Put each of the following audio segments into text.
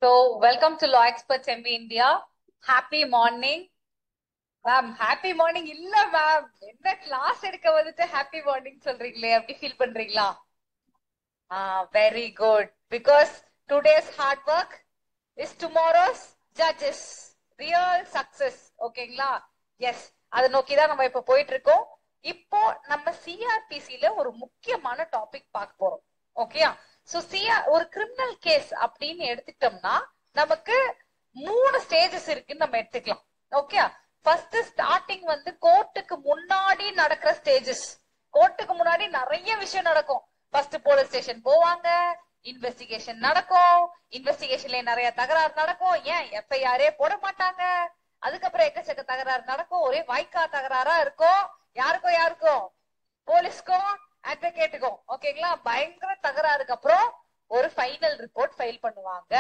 So, welcome to Law Experts MB India. Happy morning. Ma'am happy morning இல்ல ma'am, என்ன class எடுக்க வந்துட்டு happy morning சொல்றீங்களே, அப்படி ஃபீல் பண்றீங்களா? Very good. Because today's hard work is tomorrow's judges real success. ஓகேங்களா? S, அதை நோக்கிதான் நம்ம இப்ப போயிட்டு இருக்கோம். இப்போ நம்ம சிஆர்பிசில ஒரு முக்கியமான டாபிக் பார்க்க போறோம். ஓகேயா? சோ ஒரு கிரிமினல் கேஸ் அப்படின்னு எடுத்துக்கிட்டோம்னா நமக்கு 3 ஸ்டேஜஸ் இருக்குன்னு நம்ம எடுத்துக்கலாம். ஓகே, ஃபர்ஸ்ட் ஸ்டார்டிங் வந்து கோர்ட்டுக்கு முன்னாடி நடக்கிற ஸ்டேஜஸ். கோர்ட்டுக்கு முன்னாடி நிறைய விஷயம் நடக்கும். ஃபர்ஸ்ட் போலீஸ் ஸ்டேஷன் போவாங்க, இன்வெஸ்டிகேஷன் நடக்கும், இன்வெஸ்டிகேஷன்ல நிறைய தகராறு நடக்கும், ஏன் எஃப்ஐஆரே போட மாட்டாங்க. அதுக்கப்புறம் எக்கச்சக்க தகராறு நடக்கும், ஒரே வாய்க்கா தகராறா இருக்கும். யாருக்கும் போலீஸ்க்கும் அட்வொகேட்டுக்கும். ஓகேங்களா? பயங்கர தகராறுக்கு அப்புறம் ஒரு ஃபைனல் ரிப்போர்ட் ஃபைல் பண்ணுவாங்க.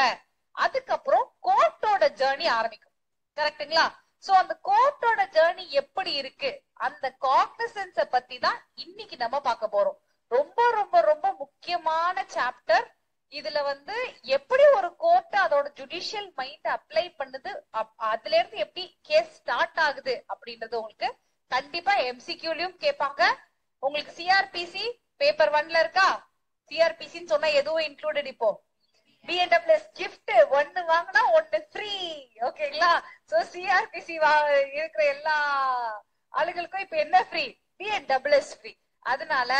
அதுக்கப்புறம் கோர்ட்டோட ஜேர்னி ஆரம்பிக்கும். கரெக்டுங்களா? சோ அந்த கோர்ட்டோட ஜேர்னி எப்படி இருக்கு, அந்த காக்னிசன்ஸ பத்தி தான் இன்னைக்கு நம்ம பார்க்க போறோம். ரொம்ப ரொம்ப ரொம்ப முக்கியமான சாப்டர். இதுல வந்து எப்படி ஒரு கோர்ட் அதோட ஜுடிஷியல் மைண்ட் அப்ளை பண்ணுது, அதுல இருந்து எப்படி கேஸ் ஸ்டார்ட் ஆகுது அப்படின்றது உங்களுக்கு கண்டிப்பா எம்சிக்யூலயும் கேட்பாங்க. உங்களுக்கு சிஆர்பிசி பேப்பர் 1ல இருக்கா? சிஆர்பிசின்னு சொன்னா எதுவும் இன்க்ளூடட். இப்போ B&W gift 1 வாங்கினா 1 ஃப்ரீ. ஓகேங்களா? சோ சிஆர்பிசி இருக்கிற எல்லா ஆளுங்களுக்கும் இப்ப என்ன ஃப்ரீ? B&W free. அதனால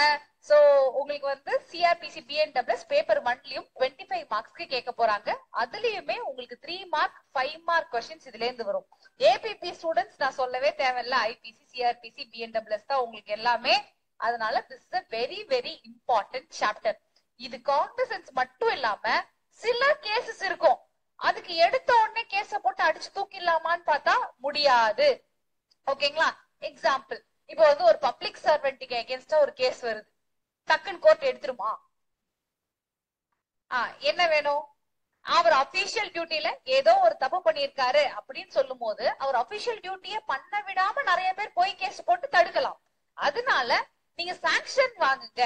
சோ உங்களுக்கு வந்து சிஆர்பிசி B&W பேப்பர் 1லயும் 25 மார்க்ஸ்க்கு கேட்க போறாங்க. அதுலயுமே உங்களுக்கு 3 மார்க் 5 மார்க் क्वेश्चंस இதுல இருந்து வரும். ஏபிபி ஸ்டூடெண்ட்ஸ் நான் சொல்லவே தேவையில்ல, ஐபிசி சிஆர்பிசி B&W தான் உங்களுக்கு எல்லாமே. அதனால this is a very very important chapter. இது காக்னிசன்ஸ் மட்டும் இல்லாம சில கேசஸ் இருக்கும், அதுக்கு எடுத்த உடனே கேஸ போட்டு அடிச்சு தூக்கிடலாமான்னு பார்த்தா முடியாது. ஓகேங்களா? எக்ஸாம்பிள், இப்போ வந்து ஒரு பப்ளிக் சர்வெண்ட்டுக்கு அகேன்ஸ்டா ஒரு கேஸ் வருது, டக்குன்னு கோர்ட் எடுத்துருமா? என்ன வேணும்? அவர் அபிஷியல் டியூட்டில ஏதோ ஒரு தப்பு பண்ணிருக்காரு அப்படின்னு சொல்லும் போது அவர் அபிஷியல் டியூட்டியை பண்ண விடாம நிறைய பேர் போய் கேஸ் போட்டு தடுக்கலாம். அதனால நீங்க சாங்ஷன் வாங்குங்க,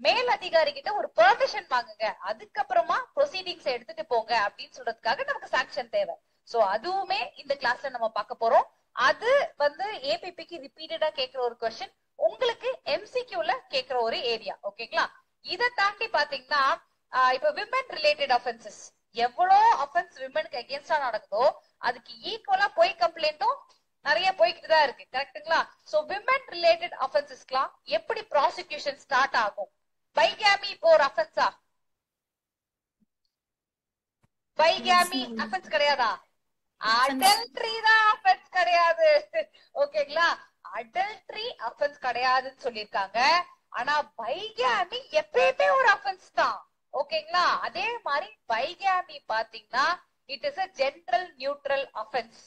மேல் அதிகாரி கிட்ட ஒரு பெர்மிஷன் வாங்குங்க, அதுக்கப்புறமா ப்ரொசீடிங்ஸ் எடுத்துட்டு போங்க அப்படின்னு சொல்றதுக்காக நமக்கு சாங்ஷன் தேவை. சோ அதுவுமே இந்த கிளாஸ்ல நம்ம பார்க்க போறோம். அது வந்து ஏபிபிக்கு ரிப்பீட்டடா கேட்கிற ஒரு क्वेश्चन, உங்களுக்கு எம்சிக்யூல கேட்கிற ஒரு ஏரியா. ஓகேங்களா? இதை தாண்டி பாத்தீங்கன்னா இப்ப விமன் ரிலேட்டட் அஃபென்சஸ், எவ்வளோ அஃபென்ஸ் விமனுக்கு அகேன்ஸ்டா நடக்குதோ அதுக்கு ஈக்குவலா போய் கம்ப்ளைண்ட்டும் நிறைய போய்கிட்டு தான் இருக்கு. கரெக்டுங்களா? சோ விமன் ரிலேட்டட் அஃபென்சஸ்க்குலாம் எப்படி ப்ராசிக்யூஷன் ஸ்டார்ட் ஆகும்? பைகாமி இப்போ ஒரு அஃபென்ஸா? பைகாமி அஃபென்ஸ் கிடையாதா? அடல்ட்ரி தான் அஃபென்ஸ் கிடையாது. ஓகேங்களா? அடல்ட்ரி அஃபென்ஸ் கிடையாதுன்னு சொல்லிருக்காங்க. ஆனா பைகாமி எப்பயுமே ஒரு அஃபென்ஸ் தான். ஓகேங்களா? அதே மாதிரி பைகாமி பாத்தீங்கன்னா it is a general neutral offence.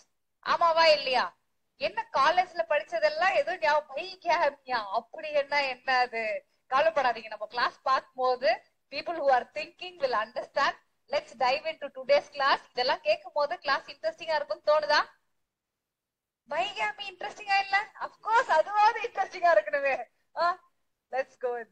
ஆமாவா இல்லையா? என்ன காலேஜ்ல படிச்சதெல்லாம் எதுவும் பைகாமியா அப்படி என்ன அது? கவலைப்படாதீங்க, நம்ம கிளாஸ் பார்க்கும் போது people who are thinking will understand. Let's dive into today's class. இதெல்லாம் கேட்கும் போது கிளாஸ் இன்ட்ரெஸ்டிங்கா இருக்கும்னு தோணுதா? பைகாமி இன்ட்ரெஸ்டிங்கா இல்ல? of course அதுவாவது இன்ட்ரெஸ்டிங்கா இருக்கணுமே. let's go in.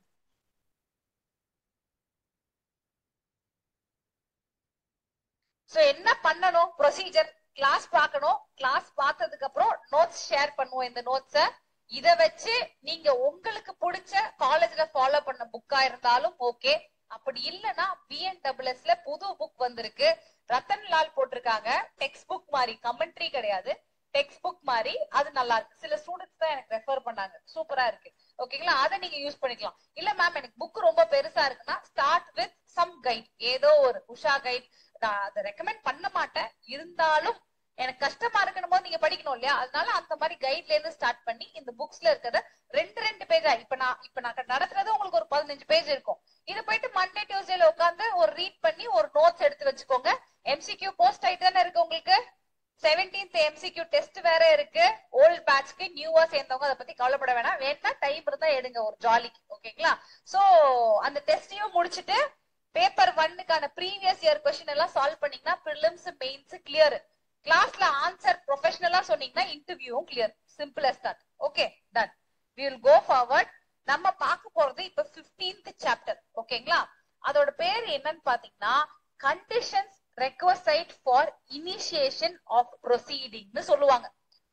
சோ என்ன பண்ணணும்? ப்ரொசீஜர் கிளாஸ் பார்க்கணும். கிளாஸ் பார்த்ததுக்கு அப்புறம் நோட்ஸ் ஷேர் பண்ணுவோம். இந்த நோட்ஸ இத வச்சு நீங்க உங்களுக்கு பிடிச்ச காலேஜ்ல ஃபாலோ பண்ண புக்கா இருந்தாலும் ஓகே. அப்படி இல்லைன்னா B&Wல புது புக் வந்திருக்கு, ரத்தன்லால் போட்டிருக்காங்க. டெக்ஸ்ட் புக் மாதிரி, கமெண்ட்ரி கிடையாது, டெக்ஸ்ட் புக் மாதிரி. அது நல்லா இருக்கு. சில ஸ்டூடெண்ட்ஸ் தான் எனக்கு ரெஃபர் பண்ணாங்க, சூப்பரா இருக்கு. ஓகேங்களா? அதை நீங்க யூஸ் பண்ணிக்கலாம். இல்ல மேம் எனக்கு புக் ரொம்ப பெருசா இருக்குன்னா ஸ்டார்ட் வித் சம் கைட், ஏதோ ஒரு உஷா கைட். நான் அதை ரெக்கமெண்ட் பண்ண மாட்டேன், இருந்தாலும் எனக்கு கஷ்டமா இருக்கணும் போது நீங்க படிக்கணும் இல்லையா? அதனால அந்த மாதிரி கைட்ல இருந்து ஸ்டார்ட் பண்ணி இந்த புக்ஸ்ல இருக்கிறத 2 பேஜா இப்ப நான் நடத்துறது உங்களுக்கு ஒரு 15 பேஜ் இருக்கும். இதை போயிட்டு மண்டே டியூஸ்டேல உட்காந்து ஒரு ரீட் பண்ணி ஒரு நோட்ஸ் எடுத்து வச்சுக்கோங்க. எம்சிக்யூ போஸ்ட் ஆயிட்டு தானே இருக்கு உங்களுக்கு. 17th எம்சிக்யூ டெஸ்ட் வேற இருக்கு. ஓல்ட் பேட்ச்க்கு நியூவா சேர்ந்தவங்க அதை பத்தி கவலைப்பட வேணாம், வேணா டைம் இருந்தா எடுங்க ஒரு ஜாலிக்கு. ஓகேங்களா? சோ அந்த டெஸ்டையும் முடிச்சுட்டு பேப்பர் 1க்கான ப்ரீவியஸ் இயர் क्वेश्चन எல்லாம் சால்வ் பண்ணீங்கன்னா பிரிலிம்ஸ் மெயின்ஸ் கிளியர். கிளாஸ்ல ஆன்சர் ப்ரொஃபஷனலா சொன்னீங்கன்னா இன்டர்வியூவும் clear. Simple as that. Okay, done. we will go forward. நம்ம பார்க்க போறது இப்ப 15th சாப்டர். ஓகேங்களா? அதோட பேர் என்னன்னு பாத்தீங்கன்னா conditions requisite for initiation of ப்ரொசீடிங்னு சொல்லுவாங்க.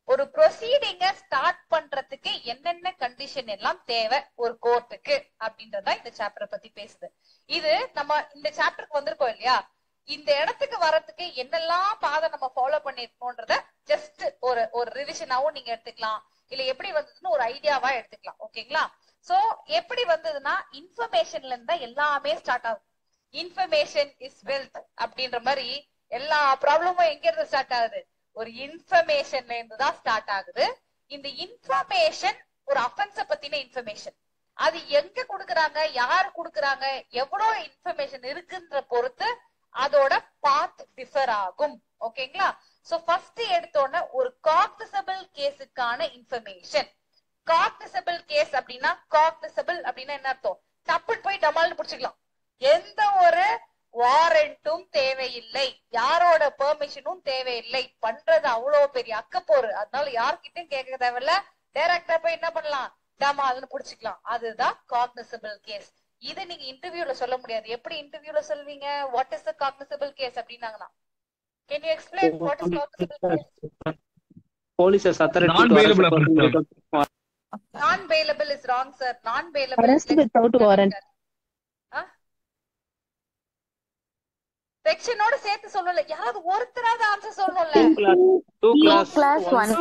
ஒரு ப்ரொசீடிங்க ஸ்டார்ட் பண்றதுக்கு என்னென்ன கண்டிஷன் எல்லாம் தேவை ஒரு கோர்ட்டுக்கு அப்படின்றதா இந்த சாப்டரை பத்தி பேசுது. இது நம்ம இந்த சாப்டருக்கு வந்திருக்கோம் இல்லையா, இந்த இடத்துக்கு வர்றதுக்கு என்னெல்லாம் பாதை நம்ம ஃபாலோ பண்ணிருக்கோம்ன்றத ஜஸ்ட் ஒரு ஒரு ரிவிஷனாவும் நீங்க எடுத்துக்கலாம், இல்ல எப்படி வந்ததுன்னு ஒரு ஐடியாவா எடுத்துக்கலாம். ஓகேங்களா? சோ எப்படி வந்ததுன்னா இன்ஃபர்மேஷன்ல இருந்தா எல்லாமே ஸ்டார்ட் ஆகும். இன்ஃபர்மேஷன் இஸ் வெல்த் அப்படின்ற மாதிரி எல்லா ப்ராப்ளமும் எங்க இருந்து ஸ்டார்ட் ஆகுது, ஒரு இன்ஃபர்மேஷன்ல இருந்து தான் ஸ்டார்ட் ஆகுது. இந்த இன்ஃபர்மேஷன் ஒரு அஃபென்ஸ பத்தின இன்ஃபர்மேஷன், அது எங்க குடுக்குறாங்க, யாரு குடுக்குறாங்க, எவ்வளவு இன்ஃபர்மேஷன் இருக்குன்ற பொறுத்து அதோட பாத் டிஃபர் ஆகும். ஓகேங்களா? சோ ஃபர்ஸ்ட் எடுத்தோன்னே ஒரு காக்னிசபிள் கேஸுக்கான இன்ஃபர்மேஷன். காக்னிசபிள் கேஸ் அப்படின்னா, காக்னிசபிள் அப்படின்னா என்ன அர்த்தம், தப்புன்னு போய் டமால்னு புடிச்சுக்கலாம், எந்த ஒரு வாரண்ட்டும் தேவையில்லை, யாரோட பெர்மிஷனும் தேவையில்லை, பண்றது அவ்வளவு பெரிய அக்கப்போரு, அதனால யார்கிட்டயும் கேட்க தேவையில்ல, டைரக்டா போய் என்ன பண்ணலாம், டமால்னு புடிச்சுக்கலாம். அதுதான் காக்னிசபிள் கேஸ். இது நீங்க இன்டர்வியூல சொல்ல முடியாது. எப்படி இன்டர்வியூல சொல்வீங்க, what is the cognizable case அப்படின்னாங்கன்னா, can you explain what is cognizable case? Police has authority Non to bailable arrest a person without Non bailable is wrong sir. Non bailable Arrest without warrant. செக்ஷனோட சேர்த்து சொல்லல, யாராவது ஒருத்தராவது answer சொல்லணும்ல. two class one.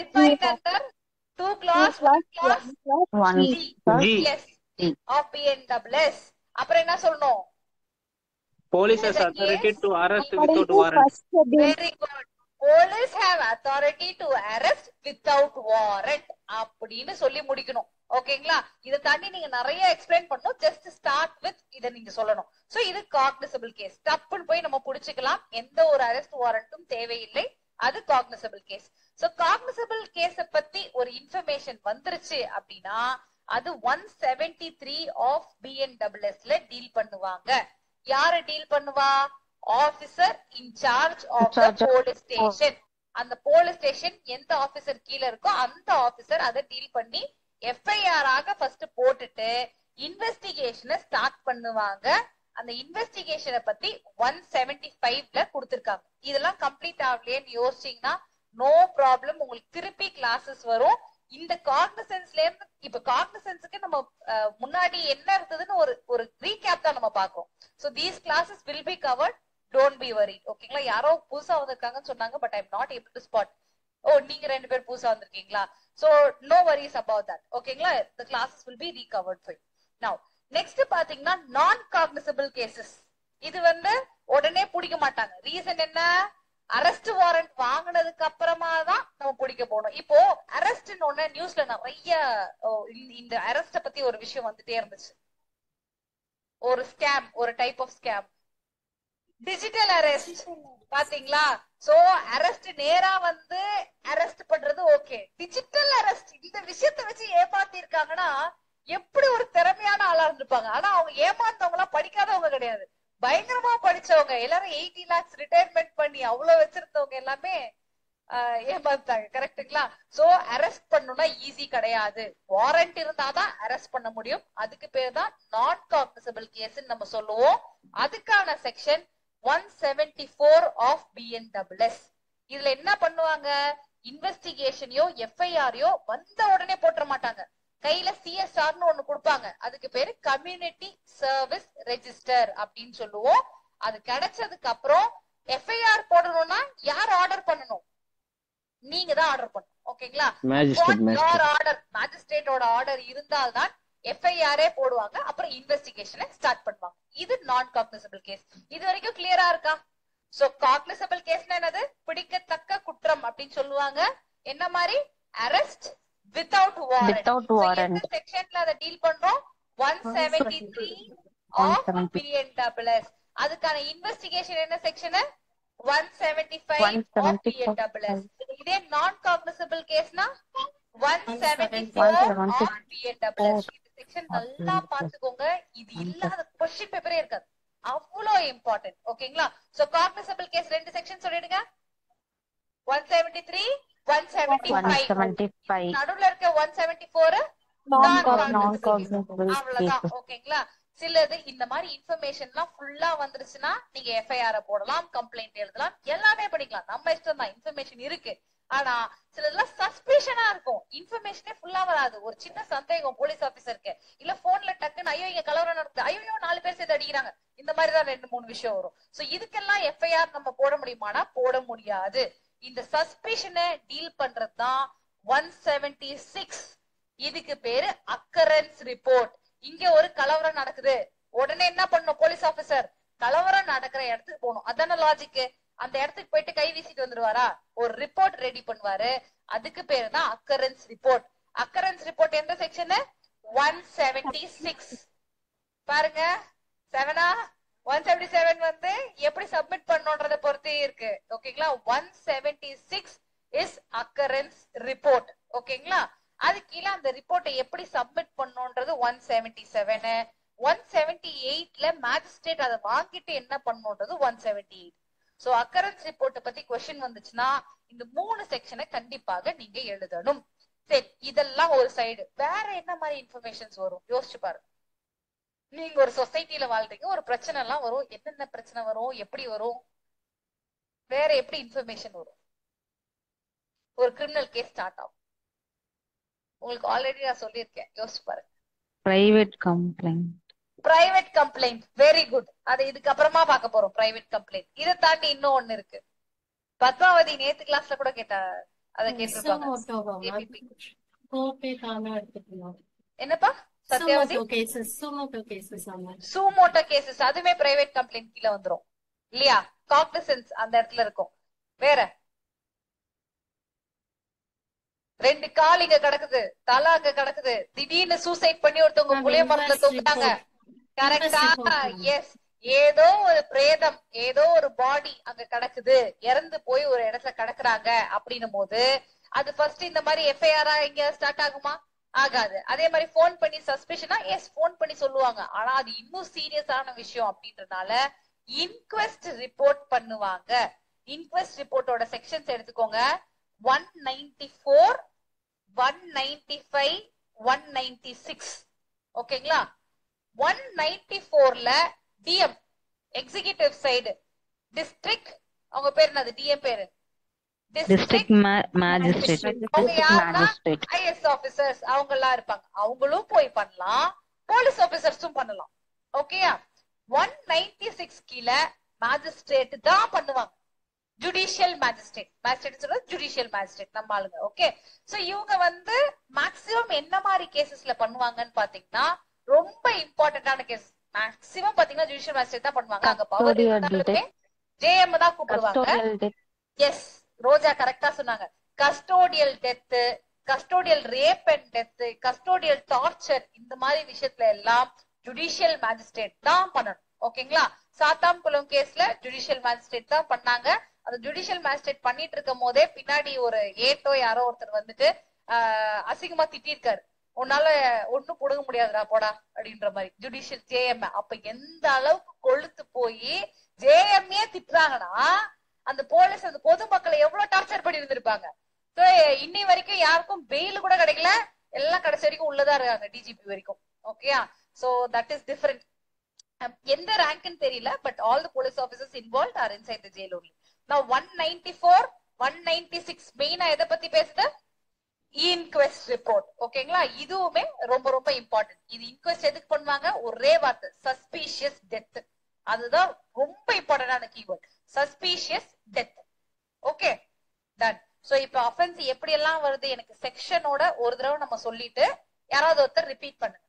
Defined under 2 class 1 class One. G. yes of BNWS. அப்புறம் என்ன சொல்லணும், Police has authority to arrest without warrant. very good. Police have authority to arrest without warrant அப்படின்னு சொல்லி முடிக்கணும். ஓகேங்களா? இத தாண்டி நீங்க நிறைய எக்ஸ்பிளைன் பண்ணணும், ஜஸ்ட் ஸ்டார்ட் வித் இத நீங்க சொல்லணும். சோ இது காக்னிசபிள் கேஸ், தப்புன்னு போய் நம்ம புடிச்சுக்கலாம், எந்த ஒரு அரெஸ்ட் வாரண்ட்டும் தேவையில்லை, அது காக்னிசபிள் கேஸ். சோ காக்னிசபிள் கேஸ பத்தி ஒரு இன்ஃபர்மேஷன் வந்துருச்சு அப்படின்னா அது 173 ஆஃப் BNWS ல டீல் பண்ணுவாங்க. யாரு டீல் பண்ணுவா, officer incharge of the police station. அந்த போலீஸ் ஸ்டேஷன் எந்த ஆபீசர் கீழ இருக்கோ அந்த ஆபீசர் அதை டீல் பண்ணி எஃப்ஐஆர் ஆக ஃபர்ஸ்ட் போட்டுட்டு இன்வெஸ்டிகேஷனை ஸ்டார்ட் பண்ணுவாங்க. அந்த இன்வெஸ்டிகேஷனை பத்தி 175ல கொடுத்திருக்காங்க. இதெல்லாம் கம்ப்ளீட் ஆகலையேன்னு யோசிச்சீங்கன்னா நோ ப்ராப்ளம், உங்களுக்கு திருப்பி கிளாஸஸ் வரும். இந்த காக்னிசன்ஸ்ல இருந்து இப்ப காக்னிசன்ஸ்க்கு நம்ம முன்னாடி என்ன இருந்ததுன்னு ஒரு ரீகேப் தான் நம்ம பாக்குறோம். So these classes will be covered, don't be worried. ஓகேங்களா? யாரோ புதுசா வந்திருக்காங்கன்னு சொன்னாங்க, but I am not able to spot. ஓ, நீங்க 2 பேர் புதுசா வந்திருக்கீங்களா? So no worries about that. ஓகேங்களா? the classes will be recovered for you. now next பாத்தீங்கன்னா நான் காக்னிசபிள் கேசஸ். இது உடனே பிடிக்க மாட்டாங்க. ரீசன் என்ன, அரெஸ்ட் வாரண்ட் வாங்கினதுக்கு அப்புறமா தான் நம்ம பிடிக்க போனோம். இப்போ அரெஸ்ட்னு ஒண்ணு நியூஸ்ல நிறைய இந்த அரெஸ்ட பத்தி ஒரு விஷயம் வந்துட்டே இருந்துச்சு. ஒரு ஸ்கேம், ஒரு type of scam, digital arrest. பாத்தீங்களா? சோ அரெஸ்ட் நேரா அரெஸ்ட் பண்றது ஓகே, டிஜிட்டல் அரெஸ்ட் இந்த விஷயத்த வச்சு ஏமாத்தி இருக்காங்கன்னா எப்படி ஒரு திறமையான ஆளா இருந்திருப்பாங்க. ஆனா அவங்க ஏமாந்தவங்க எல்லாம் படிக்காதவங்க கிடையாது, பயங்கரமா படிச்சவங்க. எல்லாரும் 80 lakhs ரிட்டையர்மெண்ட் பண்ணி அவ்வளவு வச்சிருந்தவங்க எல்லாமே ஏமாத்தாங்க. கரெக்டுங்களா? சோ அரெஸ்ட் பண்ணணும்னா ஈஸி கிடையாது, வாரண்ட் இருந்தாதான் அரெஸ்ட் பண்ண முடியும். அதுக்கு பேர் தான் நான் காக்னிசபிள் கேஸ் நம்ம சொல்லுவோம். அதுக்கான செக்ஷன் 174 ஆஃப் BNWS. இதுல என்ன பண்ணுவாங்க, இன்வெஸ்டிகேஷனையோ எஃப்ஐஆரையோ வந்த உடனே போட்டுற மாட்டாங்க, கையில CSRன்னு ஒண்ணு கொடுப்பாங்க. அதுக்கு பேரு கம்யூனிட்டி சர்வீஸ் ரெஜிஸ்டர் அப்படின்னு சொல்லுவோம். அது கிடைச்சதுக்கு அப்புறம் எஃப்ஐஆர் போடணும்னா யார் ஆர்டர் பண்ணணும், நீங்க தான் ஆர்டர் பண்ணணும். ஓகேங்களா? மேஜிஸ்ட்ரேட்டோட ஆர்டர் இருந்தால்தான் எஃப்ஐஆரே போடுவாங்க, அப்புறம் இன்வெஸ்டிகேஷனை ஸ்டார்ட் பண்ணுவாங்க. இது நான் காக்னிசபிள் கேஸ். இது வரைக்கும் கிளியரா இருக்கா? சோ காக்னிசபிள் கேஸ்னா என்னது, பிடிக்கத்தக்க குற்றம் அப்படின்னு சொல்லுவாங்க. என்ன மாதிரி, அரெஸ்ட் வித்தவுட் வாரண்ட். செக்ஷன்ல அதை டீல் பண்றோம் 173 ஆஃப் BNWS. அதுக்கான இன்வெஸ்டிகேஷன் என்ன செக்ஷன், 175 ஆஃப் BNWS. இதே நான் காக்னிசபிள் கேஸ்னா 174 ஆஃப் BNWS. இந்த செக்ஷன் நல்லா பாத்துக்கோங்க, இது இல்லாத क्वेश्चन பேப்பரே இருக்காது, அவ்வளோ இம்பார்ட்டன்ட். ஓகேங்களா? சோ காக்னிசபிள் கேஸ் 2 செக்ஷன் சொல்லிடுங்க, 173 175. நடுவுல இருக்க 174 நான் காக்னிசபிள். அவ்வளவுதான். ஓகேங்களா? சிலது இந்த மாதிரி இன்ஃபர்மேஷன்லாம் ஃபுல்லா வந்துருச்சுன்னா நீங்க எஃப்ஐஆர் போடலாம், கம்ப்ளைண்ட் எழுதலாம், எல்லாமே பண்ணிக்கலாம். நம்ம இஷ்டம் தான். இன்ஃபர்மேஷன் இருக்கு. ஆனா சிலதெல்லாம் சஸ்பிஷனா இருக்கும். இன்ஃபர்மேஷனே ஃபுல்லா வராது. ஒரு சின்ன சந்தேகம் போலீஸ் ஆபீசருக்கு, இல்ல போன்ல டக்குன்னு ஐயோ இங்க கலவரம் நடக்குது, ஐயோ 4 பேர் சேர்த்து அடிக்கிறாங்க, இந்த மாதிரிதான் 2-3 விஷயம் வரும். சோ இதுக்கெல்லாம் எஃப்ஐஆர் நம்ம போட முடியுமானா போட முடியாது. இந்த சஸ்பிஷனை டீல் பண்றதுதான் 176. இதுக்கு பேரு அக்கரன்ஸ் ரிப்போர்ட். இங்க ஒரு கலவரம் நடக்குது, உடனே என்ன பண்ணணும் போலீஸ் ஆபீசர்? கலவரம் நடக்கிற இடத்துக்கு போகணும். அதான லாஜிக். அந்த இடத்துக்கு போயிட்டு கை வீசிட்டு வந்துருவாரா? ஒரு ரிப்போர்ட் ரெடி பண்ணுவாரு. அதுக்கு பேரு தான் அக்கரன்ஸ் ரிப்போர்ட். அக்கரன்ஸ் ரிப்போர்ட் எந்த செக்ஷன்? 176. பாருங்க 7ஆ? 177 வந்து எப்படி சப்மிட் பண்ணணும்ன்றத பொறுத்தே இருக்கு. ஓகேங்களா? 176 இஸ் அக்கரன்ஸ் ரிப்போர்ட். ஓகேங்களா? அது கீழே அந்த ரிப்போர்ட்டை எப்படி சப்மிட் பண்ணணும்ன்றது 177. 178ல மேஜிஸ்ட்ரேட் அதை வாங்கிட்டு என்ன பண்ணணும்ன்றது 178. சோ அக்கரன்ஸ் ரிப்போர்ட் பத்தி கொஸ்டின் வந்துச்சுன்னா இந்த 3 செக்ஷனை கண்டிப்பாக நீங்க எழுதணும். சரி, இதெல்லாம் ஒரு சைடு. வேற என்ன மாதிரி இன்ஃபர்மேஷன்ஸ் வரும் யோசிச்சு பாருங்க. நீங்க ஒரு சொசைட்டில வாழ்றீங்க, ஒரு பிரச்சனை எல்லாம் வரும். என்னென்ன பிரச்சனை வரும், எப்படி வரும், வேற எப்படி இன்ஃபர்மேஷன் வரும்? ஒரு கிரிமினல் கேஸ் ஸ்டார்ட் ஆகும். உங்களுக்கு ஆல்ரெடி நான் சொல்லியிருக்கேன், யோசிச்சு பாருங்க. Private complaint. Private complaint, very good. அது இதுக்கு அப்புறமா பார்க்க போறோம். Private complaint. இதை தாண்டி இன்னும் ஒண்ணு இருக்கு. பத்மாவதி நேத்து கிளாஸ்ல கூட கேட்டா அத கேட்டிருப்பாங்க. என்னப்பா சத்யாவதி? சூமோட்டோ கேசஸ், அதுமே பிரைவேட் கம்ப்ளைண்ட் கீழ வந்துரும் இல்லையா? காக்னிசன்ஸ் அந்த இடத்துல இருக்கும். வேற 2 கால் இங்க கிடக்குது, தலை அங்க கிடக்குது, திடீர்னு சூசைட் பண்ணி ஒருத்தவங்க புளிய மரத்துல தூக்குறாங்க. கரெக்டா? எஸ். ஏதோ ஒரு பிரேதம், ஏதோ ஒரு பாடி அங்க கிடக்குது, இறந்து போய் ஒரு இடத்துல கிடக்குறாங்க அப்படின்னும் போது அது ஃபர்ஸ்ட் இந்த மாதிரி எஃப்ஐஆர் இங்க ஸ்டார்ட் ஆகுமா? ஆகாது. அதே மாதிரி போன் பண்ணி சஸ்பிஷனா, எஸ் போன் பண்ணி சொல்லுவாங்க. ஆனா அது இன்னும் சீரியஸான விஷயம் அப்படின்றதுனால இன்குவெஸ்ட் ரிப்போர்ட் பண்ணுவாங்க. இன்குவெஸ்ட் ரிப்போர்ட்டோட செக்ஷன்ஸ் எடுத்துக்கோங்க. 194, 195, 196. ஓகேங்களா? 194ல டிஎம் எக்ஸிகியூட்டிவ் சைடு டிஸ்ட்ரிக்ட், அவங்க பேர் என்னது? டிஎம் பேரு டிஸ்ட்ரிக்ட் மேஜிஸ்ட்ரேட். அவங்க யாருன்னா ஐஎஸ் ஆபீசர்ஸ் அவங்க எல்லாம் இருப்பாங்க. அவங்களும் போய் பண்ணலாம், போலீஸ் ஆபீசர்ஸும் பண்ணலாம். ஓகேயா? 196 கீழ மேஜிஸ்ட்ரேட் தான் பண்ணுவாங்க. Judicial magistrate. மேஜிஸ்ட்ரேட் சொல்றது ஜுடிஷியல் மேஜிஸ்ட்ரேட் நம்ம ஆளுங்க. ஓகே. சோ இவங்க வந்து மேக்ஸிமம் என்ன மாதிரி கேசஸ்ல பண்ணுவாங்கன்னு பாத்தீங்கன்னா, ரொம்ப இம்பார்ட்டன்டான கேஸ் மேக்ஸிமம் பாத்தீங்கன்னா ஜுடிஷியல் மேஜிஸ்ட்ரேட் தான் பண்ணுவாங்க. அங்க பவர் இருந்தாலுமே ஜேஎம் தான் கூப்பிடுவாங்க. எஸ், ரோஜா கரெக்டா சொன்னாங்க. Custodial death, custodial rape and death, custodial torture, இந்த மாதிரி விஷயத்துல எல்லாம் ஜுடிஷியல் மேஜிஸ்ட்ரேட் தான் பண்ணணும். ஓகேங்களா? சாத்தான்குளம் கேஸ்ல ஜுடிஷியல் மேஜிஸ்ட்ரேட் தான் பண்ணாங்க. அந்த ஜுடிஷியல் மேஜிஸ்ட்ரேட் பண்ணிட்டு இருக்கும் போதே பின்னாடி ஒரு ஏட்டோ யாரோ ஒருத்தர் வந்துட்டு அசிங்கமா திட்டிருக்காரு, உன்னால ஒண்ணும் புடுங்க முடியாதுடா போடா அப்படின்ற மாதிரி. ஜுடிஷியல் ஜேஎம் அப்ப எந்த அளவுக்கு கொழுத்து போய் ஜேஎம்ஏ திட்டுறாங்கன்னா அந்த போலீஸ் அந்த பொதுமக்களை எவ்வளவு டார்ச்சர் பண்ணி இருந்திருப்பாங்க. இன்னி வரைக்கும் யாருக்கும் பெயில் கூட கிடைக்கல, எல்லாம் கடைசி வரைக்கும் உள்ளதா இருக்காங்க, டிஜிபி வரைக்கும். ஓகேயா? So that is different. எந்த ரேங்க்னு தெரியல, but all the police officers involved are inside the jail only. Now 194, 196 மெயினா எதை பத்தி பேசுது? Inquest report. ஓகேங்களா? இதுவுமே ரொம்ப ரொம்ப இம்பார்ட்டன்ட். இது இன்குவெஸ்ட் எதுக்கு பண்ணுவாங்க? ஒரே வார்த்தை, சஸ்பீஷியஸ் டெத். அதுதான் ரொம்ப இம்பார்ட்டன்டான keyword, suspicious death. Okay, done. So இப்ப அஃபென்ஸ் எப்படி எல்லாம் வருது எனக்கு செக்ஷனோட ஒரு தடவை நம்ம சொல்லிட்டு யாராவது ஒருத்தர் ரிப்பீட் பண்ணுங்க.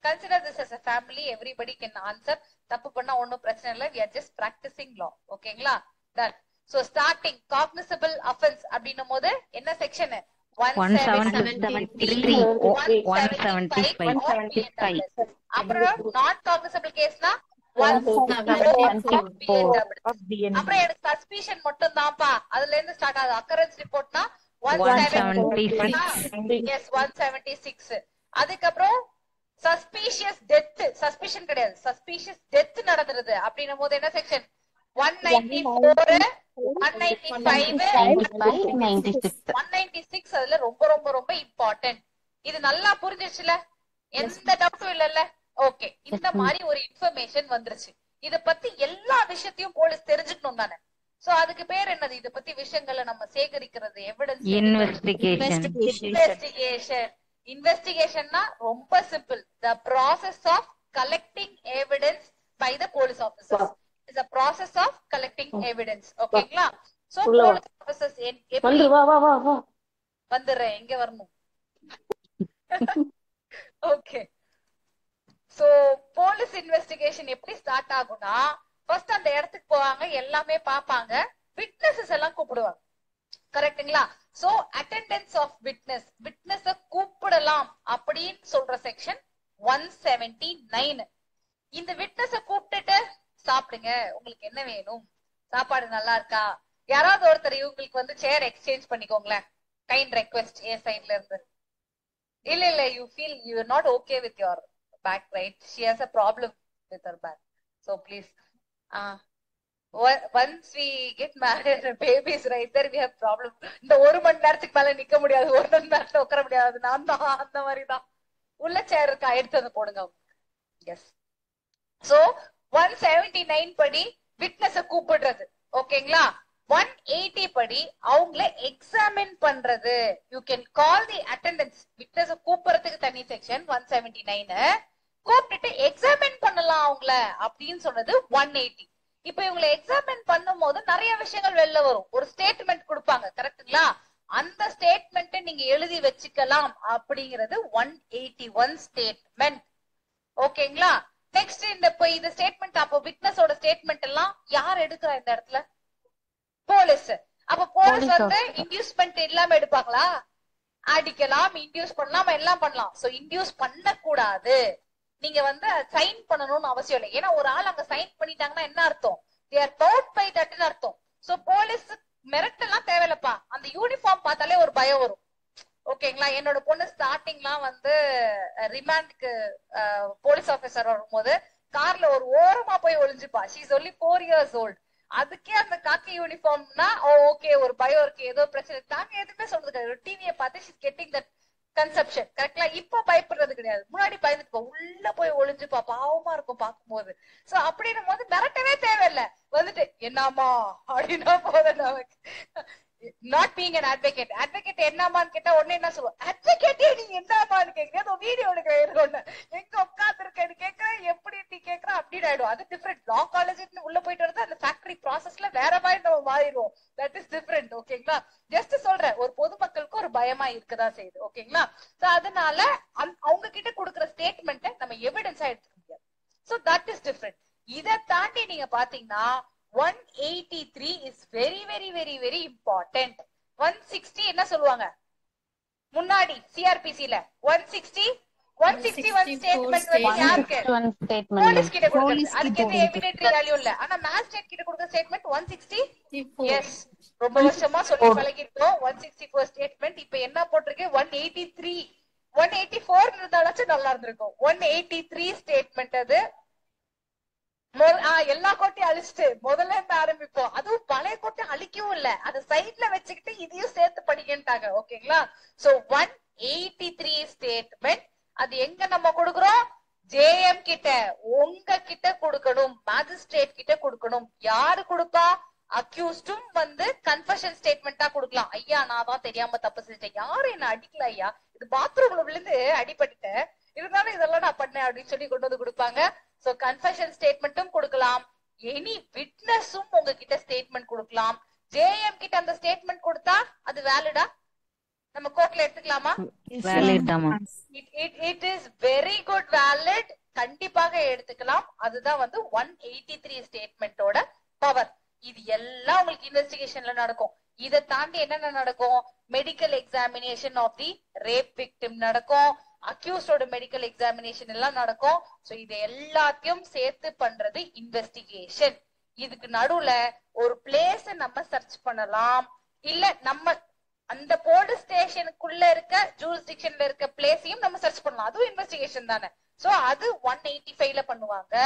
Consider this as a family, everybody can answer. தப்பு பண்ணா ஒன்னும் பிரச்சனை இல்லை, we are just practicing law. ஓகேங்களா? Done. So starting cognizable offense அப்படின்னும் போது என்ன செக்ஷன்? 173, 175. அப்புறம் நான் காக்னிசபிள் கேஸ்னா 174. அப்புறம் எனக்கு சஸ்பிஷன் மட்டும் தான்ப்பா, அதுல இருந்து ஸ்டார்ட் ஆகுது. அக்கரன்ஸ் ரிப்போர்ட்னா 176. Yes, 176. அதுக்கப்புறம் சஸ்பீஷியஸ் டெத், சஸ்பிஷன் கிடையாது, சஸ்பீஷியஸ் டெத் நடந்துருது அப்படின்னும் போது என்ன செக்ஷன்? 194, 195, 196. அதுல ரொம்ப ரொம்ப ரொம்ப இம்பார்ட்டன்ட். இது நல்லா புரிஞ்சிருச்சுல? எந்த டவுட்டும் இல்லல்ல? ஓகே, இந்த மாதிரி ஒரு இன்ஃபர்மேஷன் வந்துருச்சு. இத பத்தி எல்லா விஷயத்தையும் போலீஸ் தெரிஞ்சுக்கணும் தானே. சோ அதுக்கு பேர் என்னது? இத பத்தி விஷயங்களை நம்ம சேகரிக்கிறது, எவிடன்ஸ். இன்வெஸ்டிகேஷன். இன்வெஸ்டிகேஷன்னா ரொம்ப simple. The process of collecting evidence by the police officers. It's a process of collecting evidence. ஓகேங்களா? சோ போலீஸ் ஆபீசர்ஸ் வந்துறேன், எங்க வரணும்? ஓகே, சோ போலீஸ் இன்வெஸ்டிகேஷன் எப்படி ஸ்டார்ட் ஆகும்னா, ஃபர்ஸ்ட் அந்த இடத்துக்கு போவாங்க, எல்லாமே பாப்பாங்க, விட்னஸஸ் எல்லாம் கூப்பிடுவாங்க. கரெக்ட்டுங்களா? சோ அட்டெண்டன்ஸ் ஆஃப் விட்னஸ், விட்னஸ கூப்பிடலாம் அப்படின்னு சொல்ற செக்ஷன் 179. இந்த விட்னஸ கூப்பிட்டுட்டு சாப்பிடுங்க, உங்களுக்கு என்ன வேணும், சாப்பாடு நல்லா இருக்கா, யாராவது ஒருத்தர் இவங்களுக்கு வந்து சேர் எக்ஸ்சேஞ்ச் பண்ணிக்கோங்களேன், கைண்ட் ரெக்வெஸ்ட் என் சைட்ல இருந்து. இல்ல you feel you are not okay with your back, right? She has a problem with her back, so please once we get married and babies right there we have problem. இந்த ஒரு மணி நேரத்துக்கு மேல நிக்க முடியாது, ஒரு மணி நேரத்துல உட்கார முடியாது, நான் தான் அந்த மாதிரி தான். உள்ள சேர் இருக்கா, எடுத்து வந்து போடுங்க. எஸ். சோ 179 படி விட்னஸ கூப்பிடுறது. ஓகேங்களா? 180 படி அவங்கள எக்ஸாமின் பண்றது. You can call the attendance. விட்னஸ கூப்பிடுறதுக்கு தனி செக்ஷன் 179. கூப்பிட்டுட்டு எக்ஸாமின் பண்ணலாம் அவங்கள அப்படின்னு சொன்னது 180. இப்ப இவங்களை எக்ஸாமின் பண்ணும் போது நிறைய விஷயங்கள் வெளில வரும். ஒரு ஸ்டேட்மெண்ட் கொடுப்பாங்க, கரெக்டுங்களா? அந்த ஸ்டேட்மெண்ட் நீங்க எழுதி வச்சுக்கலாம் அப்படிங்கிறது 181 ஸ்டேட்மெண்ட். ஓகேங்களா? நெக்ஸ்ட் இந்த ஸ்டேட்மெண்ட், அப்போ விட்னஸோட ஸ்டேட்மெண்ட் எல்லாம் யார் எடுக்கிறா இந்த இடத்துல? போலீஸ். அப்ப போலீஸ் வந்து இன்டியூஸ்மெண்ட் இல்லாம எடுப்பாங்களா? அடிக்கலாம், இன்டியூஸ் பண்ணலாம், எல்லாம் பண்ணலாம். சோ இன்டியூஸ் பண்ண கூடாது. நீங்க வந்து சைன் பண்ணணும்னு அவசியம் இல்லை. ஏன்னா ஒரு ஆள் அங்க சைன் பண்ணிட்டாங்கன்னா என்ன அர்த்தம்? they are bound by that ன்னு அர்த்தம். சோ போலீஸ் மிரட்டெல்லாம் தேவையில்லப்பா, அந்த யூனிஃபார்ம் பார்த்தாலே ஒரு பயம் வரும். ஓகேங்களா? என்னோட பொண்ணு ஸ்டார்டிங்லாம் வந்து ரிமாண்டுக்கு போலீஸ் ஆபீசர் வரும்போது கார்ல ஒரு ஓரமா போய் ஒளிஞ்சுப்பா. she is only 4 years old. அதுக்கே அந்த காக்கி யூனிஃபார்ம்னா ஓகே ஒரு பயம் இருக்கு, ஏதோ பிரச்சனை. தாங்க எதுவுமே சொல்றது கிடையாது. ஒரு டிவியை பார்த்து she's getting that கன்செப்ஷன். கரெக்டா? இப்ப பயப்படுறது கிடையாது, முன்னாடி பயந்துட்டு உள்ள போய் ஒளிஞ்சுப்பா, பாவமா இருக்கும் பாக்கும்போது. சோ அப்படின்னும் போது மிரட்டவே தேவையில்லை, வந்துட்டு என்னமா அப்படின்னா போதும் நமக்கு. Not being an advocate. advocate என்னமான்னு கேட்டா உடனே என்ன சொல்லுவோம்? advocate நீ என்னமான்னு கேக்குறேன், வீடியோ எடுக்கிறேன், எங்க உட்கார்ந்து இருக்கேன்னு கேக்குறேன், எப்படி நீ கேக்குற அப்படின்னு ஆயிடும். அது டிஃபரெண்ட். லா காலேஜ் உள்ள போயிட்டு வருது, அந்த ஃபேக்டரி ப்ராசஸ்ல வேற மாதிரி நம்ம மாறிடுவோம். That is different. ஓகேங்களா? ஜஸ்ட் சொல்றேன், ஒரு பொதுமக்களுக்கு ஒரு பயமா இருக்கதான் செய்யுது. ஓகேங்களா? சோ அதனால அவங்க கிட்ட கொடுக்குற ஸ்டேட்மெண்ட்டை நம்ம எவிடன்ஸா எடுத்துக்க முடியாது. So that is different. இதை தாண்டி நீங்க பாத்தீங்கன்னா 183 is very very very very important. 160 என்ன சொல்லுவாங்க முன்னாடி சிஆர்பிசில? 161 ஸ்டேட்மெண்ட் வந்து யாருக்கு? போலீஸ் கிட்ட கொடுக்கிறது. அதுக்கு எந்த எவிடென்ட்ரி வேல்யூ இல்ல. ஆனா மேஜிஸ்ட்ரேட் கிட்ட கொடுக்கிற ஸ்டேட்மெண்ட் 160. எஸ், ரொம்ப வருஷமா சொல்லி பழகிட்டோம் 164 ஸ்டேட்மெண்ட். இப்ப என்ன போட்டிருக்கு? 183. 184 இருந்தாலும் நல்லா இருந்திருக்கும். 183 ஸ்டேட்மெண்ட். அது எல்லா கோட்டையும் அழிச்சிட்டு முதல்ல இருந்து ஆரம்பிப்போம். அதுவும் பழைய கோட்டை அழிக்கவும் இல்ல, அது சைட்ல வச்சுக்கிட்டு இதையும் சேர்த்து படிக்கிட்டாங்க. ஓகேங்களா? So 183 statement. அது எங்க நம்ம கொடுக்கிறோம்? ஜேஎம் கிட்ட, உங்க கிட்ட கொடுக்கணும், மேஜிஸ்ட்ரேட் கிட்ட கொடுக்கணும். யாரு கொடுப்பா? அக்யூஸ்டும் வந்து கன்ஃபெஷன் ஸ்டேட்மெண்டா கொடுக்கலாம். ஐயா நான் தான் தெரியாம தப்பு செஞ்சேன், யாரும் என்ன அடிக்கல ஐயா, இது பாத்ரூம்ல விழுந்து அடிபட்டுட்டேன், இருந்தாலும் இதெல்லாம் நான் பண்ணேன் அப்படின்னு சொல்லி கொண்டு வந்து கொடுப்பாங்க. சோ கன்ஃபெஷன் ஸ்டேட்மெண்ட்டும் கொடுக்கலாம். எனி விட்னஸும் உங்ககிட்ட ஸ்டேட்மெண்ட் கொடுக்கலாம். ஜேஎம் கிட்ட அந்த ஸ்டேட்மெண்ட் கொடுத்தா அது வேலிடா? நம்ம கோர்ட்ல எடுத்துக்கலாமா? It is very good valid. கண்டிப்பாக எடுத்துக்கலாம். அதுதான் வந்து 183 ஸ்டேட்மெண்டோட பவர். இது எல்லாம் உங்களுக்கு இன்வெஸ்டிகேஷன்ல நடக்கும். இதை தாண்டி என்னென்ன நடக்கும்? Medical examination of the rape victim நடக்கும், அக்யூஸ்டோட மெடிக்கல் எக்ஸாமினேஷன் எல்லாம் நடக்கும். சோ இது எல்லாத்தையும் சேர்த்து பண்றது இன்வெஸ்டிகேஷன். இதுக்கு நடுவுல ஒரு பிளேஸ நம்ம சர்ச் பண்ணலாம், இல்ல நம்ம அந்த போலீஸ் ஸ்டேஷனுக்குள்ள இருக்க ஜூரிஸ்டிக்ஷன்ல இருக்க பிளேஸையும் நம்ம சர்ச் பண்ணலாம். அதுவும் இன்வெஸ்டிகேஷன் தானே. சோ அது 185ல பண்ணுவாங்க.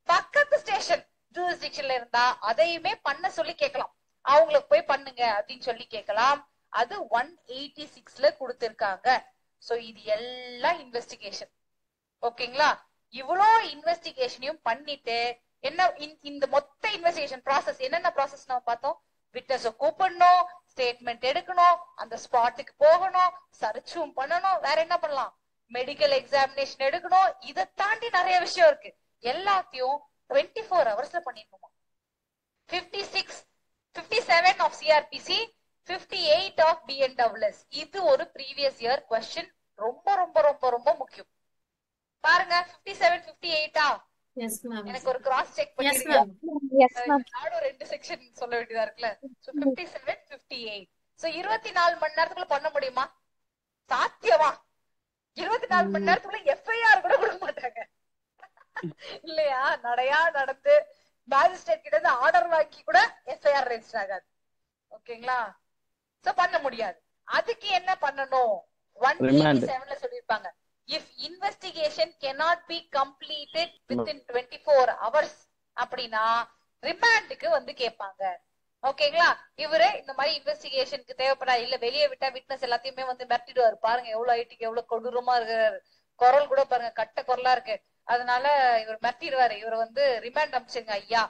பக்கத்து ஸ்டேஷன் ஜூரிஸ்டிக்ஷன்ல இருந்தா அதையுமே பண்ண சொல்லி கேட்கலாம், அவங்களுக்கு போய் பண்ணுங்க அப்படின்னு சொல்லி கேட்கலாம். அது 186ல கொடுத்திருக்காங்க. சோ இது எல்லாம் இன்வெஸ்டிகேஷன். ஓகேங்களா? இவ்வளோ இன்வெஸ்டிகேஷனையும் பண்ணிட்டு என்ன இந்த மொத்த இன்வெஸ்டிகேஷன் ப்ராசஸ் என்னென்ன ப்ராசஸ் நம்ம பார்த்தோம்? விட்னஸ கூப்பிடணும், ஸ்டேட்மெண்ட் எடுக்கணும், அந்த ஸ்பாட்டுக்கு போகணும், சர்ச்சும் பண்ணணும், வேற என்ன பண்ணலாம், மெடிக்கல் எக்ஸாமினேஷன் எடுக்கணும். இதை தாண்டி நிறைய விஷயம் இருக்கு. எல்லாத்தையும் 24 ஹவர்ஸ்ல பண்ணிருக்கோமா? 57 ஆஃப் சிஆர்பிசி, 58 ஆஃப் பிஎன்டபிள்யூஎஸ். இது ஒரு ப்ரீவியஸ் இயர் கொஸ்டின். ரொம்ப ரொம்ப ரொம்ப ரொம்ப முக்கியம். பாருங்க 57 58 Yes, ma'am. எனக்கு ஒரு கிராஸ் செக் Yes, பண்ணிடுங்க. ma'am. நானும் 2 செக்ஷன் சொல்ல வேண்டியதா இருக்குல்ல. சோ 57 58. சோ 24 மணி நேரத்துக்குள்ள பண்ண முடியுமா? சாத்தியமா? 24 மணி நேரத்துக்குள்ள எஃப்ஐஆர் கூட கொடுக்க மாட்டாங்க இல்லையா? நடையா நடந்து மேஜிஸ்ட்ரேட் கிட்ட இருந்து ஆர்டர் வாங்கி கூட எஃப்ஐஆர் ரெஜிஸ்டர் ஆகாது. ஓகேங்களா? சோ பண்ண முடியாது. அதுக்கு என்ன பண்ணணும்? 187ல சொல்லிருப்பாங்க, if investigation cannot be completed within 24 hours அப்படின்னா ரிமாண்டுக்கு வந்து கேட்பாங்க. ஓகேங்களா? இவரு இந்த மாதிரி இன்வெஸ்டிகேஷனுக்கு தேவைப்படா இல்ல வெளியே விட்டா விட்னஸ் எல்லாத்தையுமே வந்து மிரட்டிடுவாரு. பாருங்க எவ்வளவு ஐடிக்கு எவ்வளவு கொடூரமா இருக்கிறாரு. குரல் கூட பாருங்க கட்ட குரலா இருக்கு. அதனால இவர் மிரட்டிடுவாரு. இவர் வந்து ரிமாண்ட் அனுப்பிச்சுங்க ஐயா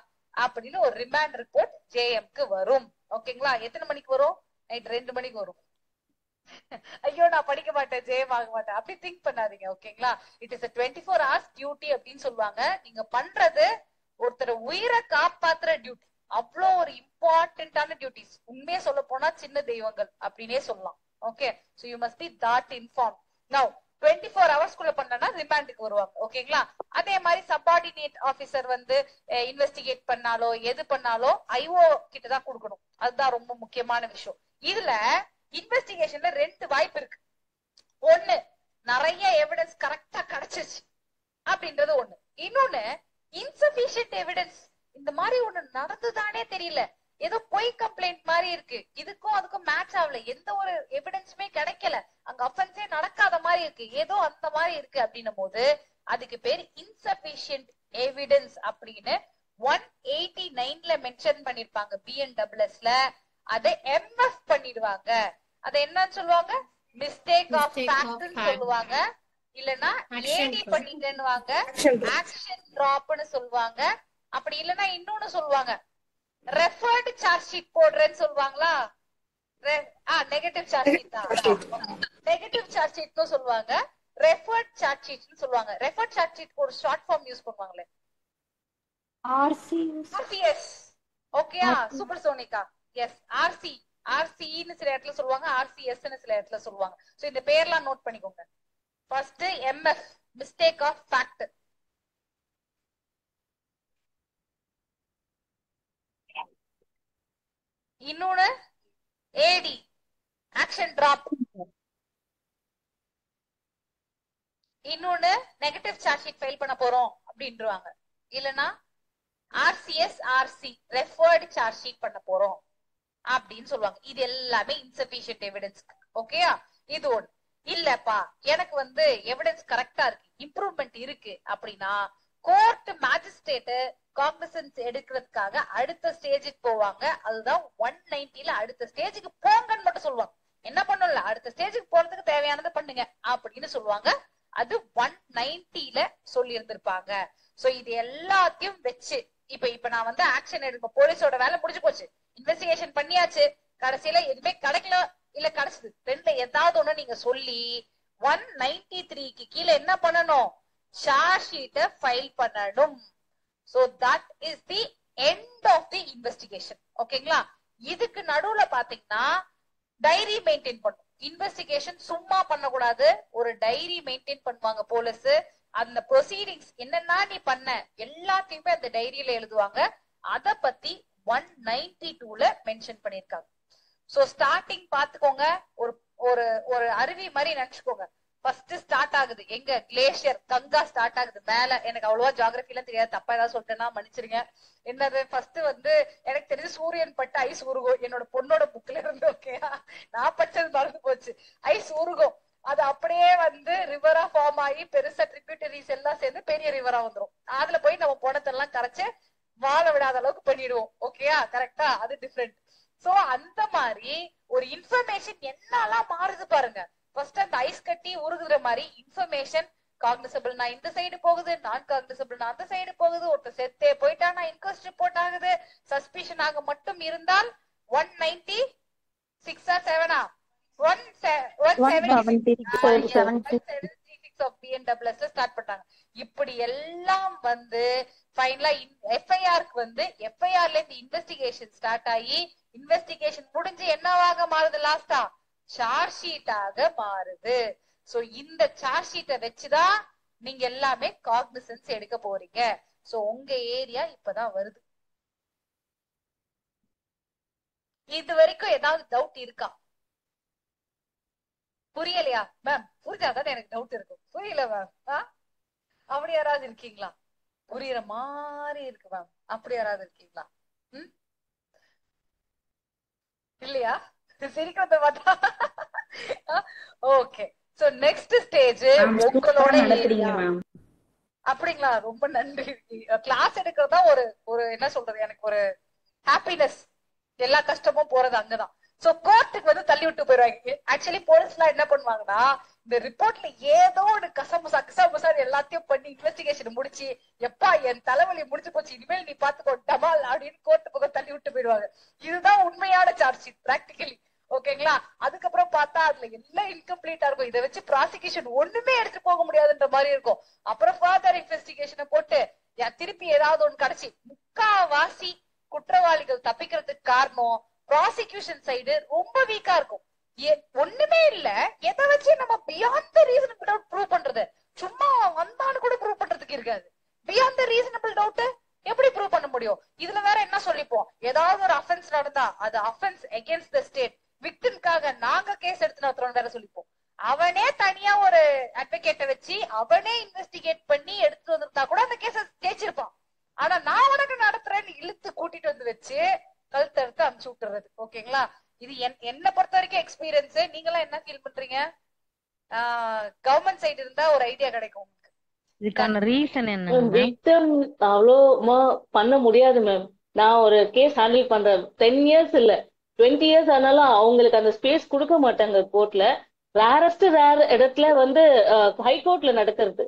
அப்படின்னு ஒரு ரிமாண்ட் ரிப்போர்ட் ஜேஎம்க்கு வரும். ஓகேங்களா? எத்தனை மணிக்கு வரும்? நைட் 2 மணிக்கு வரும். ஐயோ நான் படிக்க மாட்டேன், ஜெயம் ஆக மாட்டேன் அப்படி திங்க் பண்ணாதீங்க. ஓகேங்களா? இட் இஸ் 24 hours டியூட்டி அப்படின்னு சொல்லுவாங்க. நீங்க பண்றது ஒருத்தர் உயிரை காப்பாத்துற டியூட்டி. அவ்வளோ ஒரு இம்பார்ட்டன்டான டியூட்டிஸ். உண்மையா சொல்ல போனா சின்ன தெய்வங்கள் அப்படின்னே சொல்லலாம். Okay, so you must be that inform. Now 24 ஹவர்ஸ்க்குள்ள பண்ணனா ரிமாண்டுக்கு வருவாங்க. ஓகேங்களா? அதே மாதிரி சப்பார்டினேட் ஆபீசர் வந்து இன்வெஸ்டிகேட் பண்ணாலோ எது பண்ணாலோ ஐஓ கிட்டதான் கொடுக்கணும். அதுதான் ரொம்ப முக்கியமான விஷயம். இதுல இன்வெஸ்டிகேஷன்ல 2 வாய்ப்பு இருக்கு. ஒண்ணு, நிறைய எவிடன்ஸ் கரெக்டா கிடைச்சிருச்சு அப்படின்றது ஒண்ணு. இன்னொன்னு, இன்சபிஷியன்ட் எவிடன்ஸ். இந்த மாதிரி ஒண்ணு நடந்துதானே தெரியல, ஏதோ பொய் கம்ப்ளைண்ட் மாதிரி இருக்கு, இதுக்கும் அதுக்கும் மேட்ச் ஆகல, எந்த ஒரு எவிடன்ஸுமே கிடைக்கல, அங்க அஃபென்ஸே நடக்காத மாதிரி இருக்கு, ஏதோ அந்த மாதிரி இருக்கு அப்படின்னும் போது அதுக்கு பேர் இன்சபிஷியன்ட் எவிடன்ஸ் அப்படின்னு 189ல மென்ஷன் பண்ணிருப்பாங்க பிஎன்டபிள்யூஎஸ்ல. அதை எம்எஃப் பண்ணிடுவாங்க. அதை என்னன்னு சொல்லுவாங்க? மிஸ்டேக் ஆஃப் ஃபேக்ட்னு சொல்லுவாங்க. இல்லனா ஏடி பண்ணிட்டேன்னுவாங்க, ஆக்ஷன் டிராப்னு சொல்லுவாங்க. அப்படி இல்லனா இன்னொன்னு சொல்லுவாங்க, ரெஃபர்ட் சார்ஜ் ஷீட் போடுறேன்னு சொல்லுவாங்களா? நெகட்டிவ் சார்ஜ் ஷீட் தான். நெகட்டிவ் சார்ஜ் ஷீட்னு சொல்லுவாங்க, ரெஃபர்ட் சார்ஜ் ஷீட்னு சொல்லுவாங்க. ரெஃபர்ட் சார்ஜ் ஷீட் ஒரு ஷார்ட் ஃபார்ம் யூஸ் பண்ணுவாங்களே, ஆர்சிஎஸ். ஓகேயா? சூப்பர் சோனிகா. Yes, RC. ஆர்சின்னு சில இடத்துல சொல்லுவாங்க, ஆர்சிஎஸ்ன்னு சில இடத்துல சொல்லுவாங்க. சோ இந்த பேர்லாம் நோட் பண்ணிக்கோங்க. First MF, mistake of fact. இன்னொன்னு ஏடி, ஆக்ஷன் டிராப். இன்னொன்னு நெகட்டிவ் சார்ஜ் ஷீட் ஃபைல் பண்ண போறோம் அப்படின்றாங்க. இல்லனா RCS RC, referred charge sheet பண்ண போறோம் அப்படின்னு சொல்லுவாங்க. இது எல்லாமே இன்சபிஷியன்ட் எவிடன்ஸ். ஓகேயா? இது ஒண்ணு. இல்லப்பா எனக்கு வந்து எவிடன்ஸ் கரெக்டா இருக்கு, இம்ப்ரூவ்மெண்ட் இருக்கு அப்படின்னா கோர்ட் மேஜிஸ்ட்ரேட் காக்னிசன்ஸ் எடுக்கிறதுக்காக அடுத்த ஸ்டேஜுக்கு போவாங்க. அதுதான் 190ல அடுத்த ஸ்டேஜுக்கு போங்கன்னு மட்டும் சொல்லுவாங்க. என்ன பண்ணல, அடுத்த ஸ்டேஜுக்கு போறதுக்கு தேவையானதை பண்ணுங்க அப்படின்னு சொல்லுவாங்க. அது 190ல சொல்லி இருந்திருப்பாங்க. சோ இது எல்லாத்தையும் வச்சு இப்ப நான் வந்து ஆக்ஷன் எடுக்க, போலீஸோட வேலை முடிஞ்சு போச்சு, இன்வெஸ்டிகேஷன் பண்ணியாச்சு, கடைசியில எதுவுமே கிடைக்கல இல்ல கிடைச்சது, ரெண்டுல ஏதாவது ஒண்ணு நீங்க சொல்லி 193க்கு கீழே என்ன பண்ணணும்? சார்ஜ் ஷீட்டை ஃபைல் பண்ணணும். So that is the end of the investigation. ஓகேங்களா? இதுக்கு நடுவுல பாத்தீங்கன்னா டைரி மெயின்டைன் பண்ணும். இன்வெஸ்டிகேஷன் சும்மா பண்ணக்கூடாது, ஒரு டைரி மெயின்டைன் பண்ணுவாங்க போலீஸ். அந்த ப்ரொசீடிங்ஸ் என்னன்னா நீ பண்ண எல்லாத்தையுமே அந்த டைரியில எழுதுவாங்க. அத பத்தி 192ல மென்ஷன் பண்ணிருக்காங்க. சோ ஸ்டார்டிங் பாத்துக்கோங்க, ஒரு ஒரு ஒரு அருவி மாதிரி நினைச்சுக்கோங்க. ஃபர்ஸ்ட் ஸ்டார்ட் ஆகுது எங்க? கிளேஷியர், கங்கா ஸ்டார்ட் ஆகுது மேல. எனக்கு அவ்வளவா ஜியோகிராஃபி எல்லாம் தெரியாது, தப்பா ஏதாவது சொல்லிட்டேன்னா மன்னிச்சிருங்க. என்னது ஃபர்ஸ்ட் வந்து எனக்கு தெரிஞ்சு சூரியன் பட்டு ஐஸ் உருகும், என்னோட பொண்ணோட புக்ல இருந்து. ஓகேயா? நான் படிச்சது மறந்து போச்சு. ஐஸ் உருகும், அது அப்படியே வந்து ரிவரா ஃபார்ம் ஆகி பெருசா ட்ரிபியூட்டரிஸ் எல்லாம் சேர்ந்து பெரிய ரிவரா வந்துரும். அதுல போய் நம்ம பணத்தெல்லாம் கரைச்சு வாழ விடாத அளவுக்கு பண்ணிடுவோம். ஓகேயா? கரெக்டா? அது டிஃப்ரெண்ட். சோ அந்த மாதிரி ஒரு இன்ஃபர்மேஷன் என்னெல்லாம் மாறுது பாருங்க. ஃபர்ஸ்ட் அந்த ஐஸ் கட்டி உருகுற மாதிரி இன்ஃபர்மேஷன் காக்னிசபிள்னா இந்த சைடு போகுது, நான் காக்னிசபிள்னா அந்த சைடு போகுது, ஒருத்தர் செத்தே போயிட்டானா இன்கொஸ்ட் ரிப்போர்ட் ஆகுது, சஸ்பிஷன் ஆக மட்டும் இருந்தால் 196 7 176 of BNWS ஸ்டார்ட் பண்ணாங்க. இப்படி எல்லாம் வந்து ஃபைனலா எஃப்ஐஆருக்கு வந்து எஃப்ஐஆர்ல இருந்து இன்வெஸ்டிகேஷன் ஸ்டார்ட் ஆகி இன்வெஸ்டிகேஷன் முடிஞ்சு என்னவாக மாறுது, லாஸ்டா சார்ஜ் ஷீட்டாக மாறுது. சோ இந்த சார்ஜ் ஷீட்டை வச்சுதான் நீங்க எல்லாமே காக்னிசன்ஸ் எடுக்க போறீங்க. சோ உங்க ஏரியா இப்பதான் வருது. இது வரைக்கும் ஏதாவது டவுட் இருக்கா? புரியலையா மேம்? புரிஞ்சாதான் எனக்கு டவுட் இருக்கும். புரியல மேம்? அப்படி யாராவது இருக்கீங்களா? புரியுற மாதிரி இருக்கு மேம். அப்படி யாராவது இருக்கீங்களா? இல்லையா? சிரிக்கிறத பார்த்தா ஓகே. சோ நெக்ஸ்ட் ஸ்டேஜ் உங்களோட ஏரியா. அப்படிங்களா? ரொம்ப நன்றி. கிளாஸ் எடுக்கிறதா ஒரு என்ன சொல்றது, எனக்கு ஒரு ஹாப்பினஸ். எல்லா கஷ்டமும் போறது அங்கதான். சோ கோர்ட்டுக்கு வந்து தள்ளி விட்டு போயிருவாங்க. ஆக்சுவலி போலீஸ் எல்லாம் என்ன பண்ணுவாங்கன்னா, இந்த ரிப்போர்ட்ல ஏதோ ஒரு கசமுசா எல்லாத்தையும் பண்ணி இன்வெஸ்டிகேஷன் முடிச்சு, எப்பா என் தலைவலி முடிச்சு போச்சு, இனிமேல் நீ பாத்துக்கோ டமால் அப்படின்னு கோர்ட்டு பக்கம் தள்ளி விட்டு போயிடுவாங்க. இதுதான் உண்மையான சார்ஜ் ஷீட் பிராக்டிகலி. ஓகேங்களா? அதுக்கப்புறம் பார்த்தா அதுல எல்லாம் இன்கம்ப்ளீட்டா இருக்கும். இதை வச்சு ப்ராசிக்யூஷன் ஒண்ணுமே எடுத்துட்டு போக முடியாதுன்ற மாதிரி இருக்கும். அப்புறம் ஃபர்தர் இன்வெஸ்டிகேஷனை போட்டு திருப்பி ஏதாவது ஒண்ணு கிடைச்சி முக்காவாசி குற்றவாளிகள் தப்பிக்கிறதுக்கு காரணம் ப்ராசிக்யூஷன் சைடு ரொம்ப வீக்கா இருக்கும். ஒண்ணுமே இல்ல, எதை வச்சு நம்ம beyond the reasonable doubt prove பண்றது? சும்மா வந்தான்னு கூட ப்ரூவ் பண்றதுக்கு இருக்காது. பியாண்ட் த ரீசனபிள் டவுட் எப்படி ப்ரூவ் பண்ண முடியும்? இதுல வேற என்ன சொல்லிப்போம், ஏதாவது ஒரு அஃபென்ஸ் நடந்தா அது அஃபென்ஸ் அகேன்ஸ்ட் த ஸ்டேட், விக்டிம்காக நாங்க கேஸ் எடுத்து நடத்துறோம் வேற சொல்லிப்போம். அவனே தனியா ஒரு அட்வொகேட்டை வச்சு அவனே இன்வெஸ்டிகேட் பண்ணி எடுத்து வந்திருந்தா கூட அந்த கேஸ ஜெயிச்சிருப்பான். ஆனா நான் உனக்கு நடத்துறேன்னு இழுத்து கூட்டிட்டு வந்து வச்சு கழுத்தெடுத்து அனுப்பிச்சு விட்டுறது. ஓகேங்களா? இது என்ன பொறுத்த வரைக்கும் எக்ஸ்பீரியன்ஸ். நீங்க எல்லாம் என்ன ஃபீல் பண்றீங்க? கவர்மெண்ட் சைடு இருந்தா ஒரு ஐடியா கிடைக்கும். இதுக்கான ரீசன் என்ன? விக்டம் அவ்வளோமா பண்ண முடியாது மேம். நான் ஒரு கேஸ் ஹேண்டில் பண்றேன் 10 இயர்ஸ் இல்ல 20 இயர்ஸ் ஆனாலும் அவங்களுக்கு அந்த ஸ்பேஸ் கொடுக்க மாட்டாங்க கோர்ட்ல. ரேரஸ்ட் இடத்துல வந்து ஹை கோர்ட்ல நடக்கிறது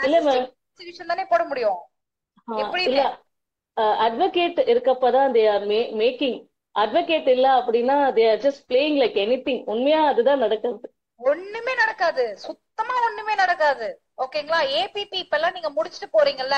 இல்ல மேம். தானே போட முடியும். இல்ல அட்வொகேட் இருக்கப்பதான் தே ஆர் மேக்கிங். அட்வொகேட் இல்ல அப்படின்னா they are just playing like anything. உண்மையா அதுதான் நடக்கிறது. ஒண்ணுமே நடக்காது, சுத்தமா ஒண்ணுமே நடக்காது. ஓகேங்களா? ஏபிபி இப்ப எல்லாம் நீங்க முடிச்சுட்டு போறீங்கல்ல,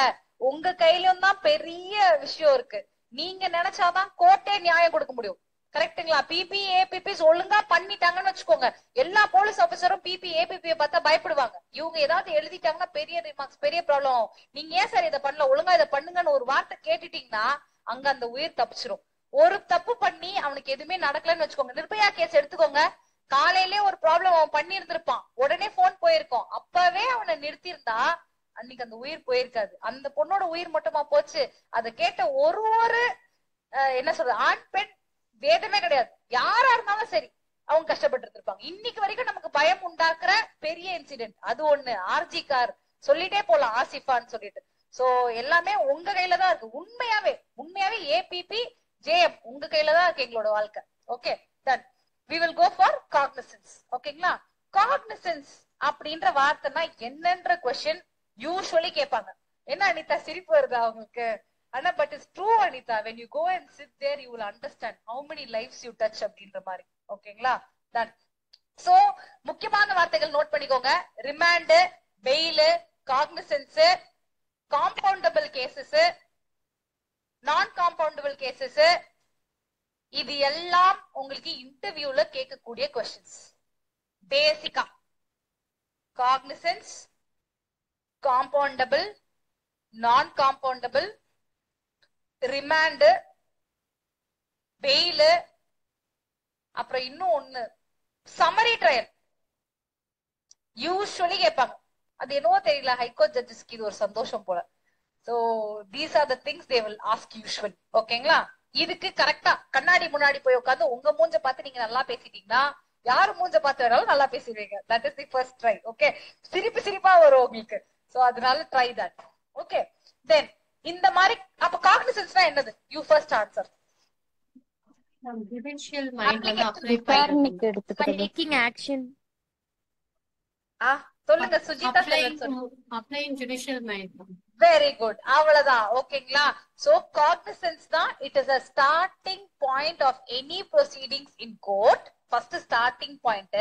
உங்க கையிலும் தான் பெரிய விஷயம் இருக்கு. நீங்க நினைச்சாதான் கோர்ட்டே நியாயம் கொடுக்க முடியும். கரெக்டுங்களா? பிபி ஏபிபி ஒழுங்கா பண்ணிட்டாங்கன்னு வச்சுக்கோங்க, எல்லா போலீஸ் ஆபீசரும் பிபி ஏபிபி பார்த்தா பயப்படுவாங்க. இவங்க ஏதாவது எழுதிட்டாங்கன்னா பெரிய ரிமார்க்ஸ், பெரிய ப்ராப்ளம். நீங்க ஏன் சார் இதை பண்ணல, ஒழுங்கா இதை பண்ணுங்கன்னு ஒரு வார்த்தை கேட்டுட்டீங்கன்னா அங்க அந்த உயிர் தப்பிச்சிரும். ஒரு தப்பு பண்ணி அவனுக்கு எதுவுமே நடக்கலன்னு வச்சுக்கோங்க, நிர்பயா கேஸ் எடுத்துக்கோங்க. காலையிலே ஒரு ப்ராப்ளம் அவன் பண்ணி இருந்திருப்பான், உடனே போன் போயிருக்கோம், அப்பவே அவனை நிறுத்தி இருந்தா அன்னைக்கு அந்த உயிர் போயிருக்காது. அந்த பொண்ணோட உயிர் மட்டுமா போச்சு? அதை கேட்ட ஒரு என்ன சொல்றது, ஆண் பெண் வேதமே கிடையாது, யாரா இருந்தாலும் சரி அவங்க கஷ்டப்பட்டு இருந்திருப்பாங்க. இன்னைக்கு வரைக்கும் நமக்கு பயம் உண்டாக்குற பெரிய இன்சிடென்ட் அது ஒண்ணு. ஆர்ஜி கார் சொல்லிட்டே போலாம், ஆசிஃபான்னு சொல்லிட்டு. சோ எல்லாமே உங்க கையில தான் இருக்கு. உண்மையாவே ஏபிபி ஜேஎம் உங்க கையில தான் இருக்கு எங்களோட வாழ்க்கை. Okay done. we will go for cognizance. ஓகேங்களா? cognizance அப்படின்ற வார்த்தைனா என்னன்ற கொஸ்டின் யூசுவலி கேட்பாங்க. என்ன அனிதா சிரிப்பு வருதா அவங்களுக்கு? ஆனா but it's true Anita. when you go and sit there you will understand how many lives you touch அப்படின்ற மாதிரி. ஓகேங்களா? டன். சோ முக்கியமான வார்த்தைகள் நோட் பண்ணிக்கோங்க. Remand, bail, cognizance, compoundable cases, non compoundable cases, இது எல்லாம் உங்களுக்கு இன்டர்வியூல கேட்கக்கூடிய क्वेश्चंस. பேசிக்கா cognizance, compoundable, non compoundable, remand, bail, அப்புறம் இன்னும் ஒண்ணு சம்மரி ட்ரையல் யூசுவலி கேட்பாங்க. அது என்னவோ தெரியல, ஹைகோர்ட் ஜட்ஜஸ்க்கு இது ஒரு சந்தோஷம் போல. So these are the things they will ask usually. ஓகேங்களா? இதுக்கு கரெக்டா கண்ணாடி முன்னாடி போய் உட்காந்து உங்க மூஞ்ச பார்த்து நீங்க நல்லா பேசிட்டீங்கன்னா யாரு மூஞ்ச பார்த்து வேணாலும் நல்லா பேசிடுவீங்க. That is the first try. Okay? சிரிப்பா வரும் உங்களுக்கு. சோ அதனால ட்ரை தட். ஓகே? தென் இந்த மாதிரி அப்ப காக்னிசன்ஸ்னா என்னது? You first answer. Prudential mind வந்து apply பண்றது. Taking action. சொல்லுங்க சுஜிதா applying செல்வன் சொல்லுங்க. applying judicial mind. Very good, அவ்வளவுதான். ஓகேங்களா? சோ காக்னிசன்ஸ் தான் it is a starting point of any proceedings in court. First starting point.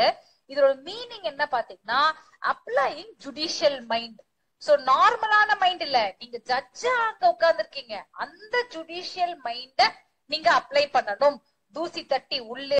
இதோட மீனிங் என்ன பாத்தீங்கன்னா அப்ளைங் ஜுடிஷியல் மைண்ட். சோ நார்மலான மைண்ட் இல்ல, நீங்க ஜட்ஜா அங்க உட்கார்ந்துருக்கீங்க, அந்த ஜுடிஷியல் மைண்ட நீங்க அப்ளை பண்ணணும். தூசி தட்டி உள்ளே